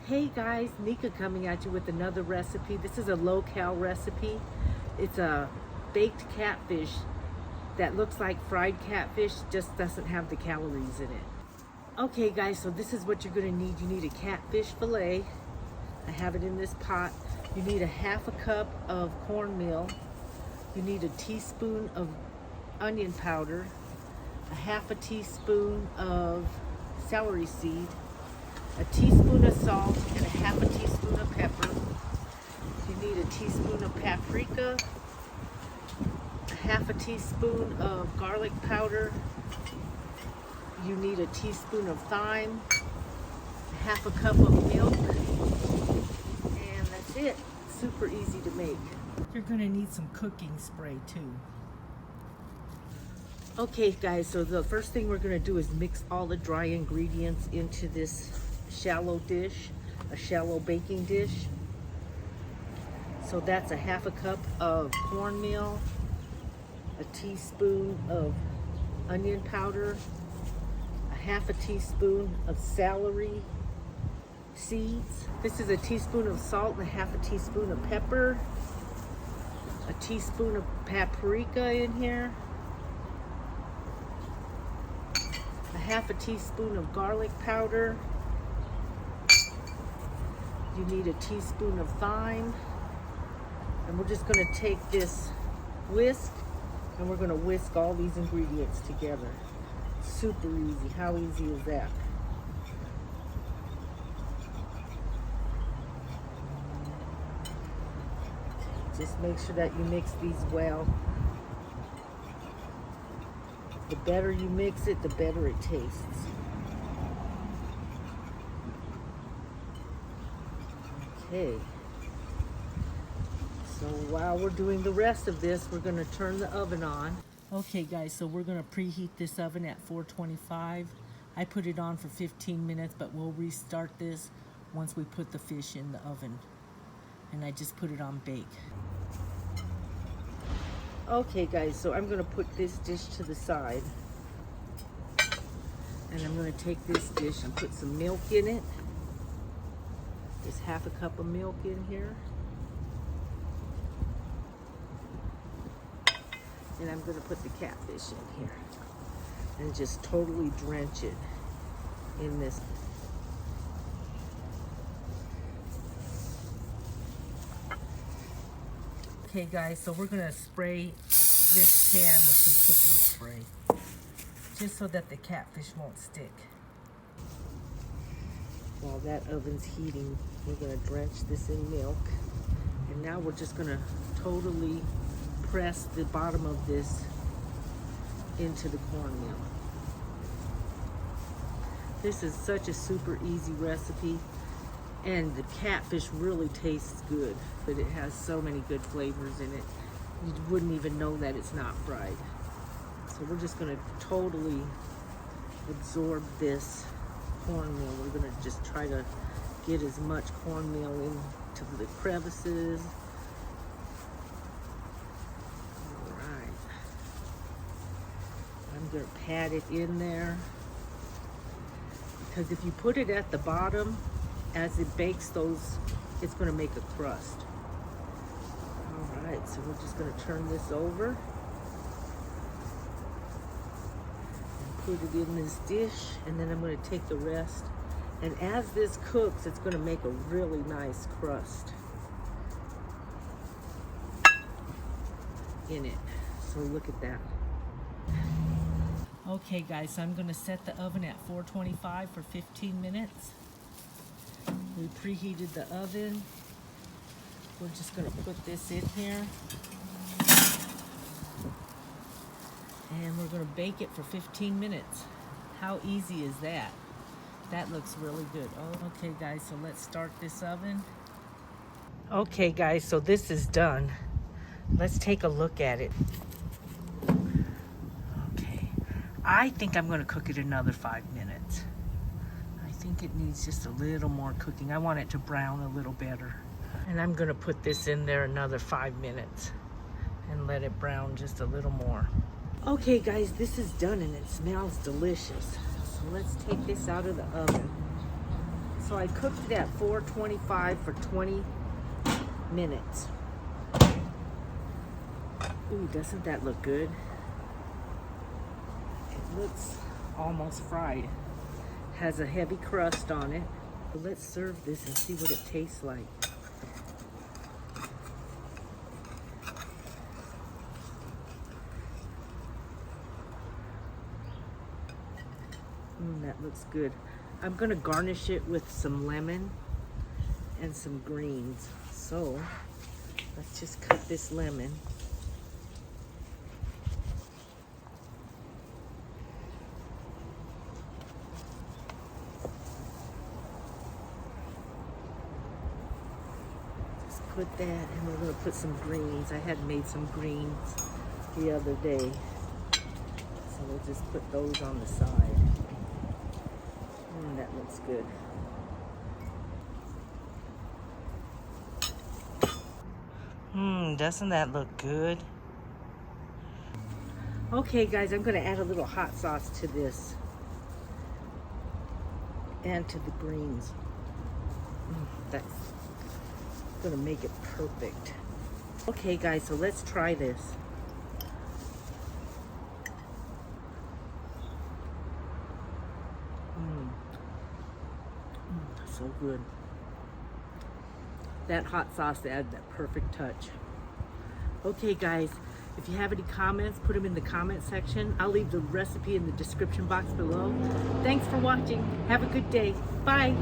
Hey guys, Nika coming at you with another recipe. This is a low-cal recipe. It's a baked catfish that looks like fried catfish, just doesn't have the calories in it. Okay guys, so this is what you're gonna need. You need a catfish fillet. I have it in this pot. You need a half a cup of cornmeal. You need a teaspoon of onion powder, a half a teaspoon of celery seed, a teaspoon of salt, and a half a teaspoon of pepper. You need a teaspoon of paprika, a half a teaspoon of garlic powder. You need a teaspoon of thyme, a half a cup of milk, and that's it. Super easy to make. You're gonna need some cooking spray too. Okay guys, so the first thing we're gonna do is mix all the dry ingredients into this shallow dish, a shallow baking dish. So that's a half a cup of cornmeal, a teaspoon of onion powder, a half a teaspoon of celery seeds. This is a teaspoon of salt and a half a teaspoon of pepper, a teaspoon of paprika in here, a half a teaspoon of garlic powder. You need a teaspoon of thyme, and we're just going to take this whisk and we're going to whisk all these ingredients together. Super easy. How easy is that? Just make sure that you mix these well. The better you mix it, the better it tastes. Okay, so while we're doing the rest of this, we're going to turn the oven on. Okay guys, so we're going to preheat this oven at 425. I put it on for 15 minutes, but we'll restart this once we put the fish in the oven. And I just put it on bake. Okay guys, so I'm going to put this dish to the side. And I'm going to take this dish and put some milk in it. Just half a cup of milk in here. And I'm going to put the catfish in here and just totally drench it in this. Okay guys, so we're going to spray this pan with some cooking spray just so that the catfish won't stick. While that oven's heating, we're going to drench this in milk. And now we're just going to totally press the bottom of this into the cornmeal. This is such a super easy recipe, and the catfish really tastes good, but it has so many good flavors in it. You wouldn't even know that it's not fried. So we're just going to totally absorb this cornmeal. We're going to just try to get as much cornmeal into the crevices. All right. I'm going to pat it in there, because if you put it at the bottom, as it bakes those, it's going to make a crust. All right, so we're just going to turn this over. Put it in this dish, and then I'm going to take the rest, and as this cooks, it's going to make a really nice crust in it. So look at that. Okay guys, so I'm going to set the oven at 425 for 15 minutes. We preheated the oven. We're just going to put this in here. And we're going to bake it for 15 minutes. How easy is that? That looks really good. Oh, okay guys, so let's start this oven. Okay guys, so this is done. Let's take a look at it. Okay, I think I'm going to cook it another 5 minutes. I think it needs just a little more cooking. I want it to brown a little better. And I'm going to put this in there another 5 minutes and let it brown just a little more. Okay guys, this is done and it smells delicious. So let's take this out of the oven. So I cooked it at 425 for 20 minutes. Ooh, doesn't that look good? It looks almost fried. Has a heavy crust on it. So let's serve this and see what it tastes like. That looks good. I'm gonna garnish it with some lemon and some greens. So let's just cut this lemon. Just put that, and we're gonna put some greens. I had made some greens the other day. So we'll just put those on the side. That looks good. Doesn't that look good? Okay guys, I'm gonna add a little hot sauce to this and to the greens. That's gonna make it perfect. Okay guys, so let's try this. So good. That hot sauce adds that perfect touch. Okay guys, if you have any comments, put them in the comment section. I'll leave the recipe in the description box below. Thanks for watching. Have a good day. Bye.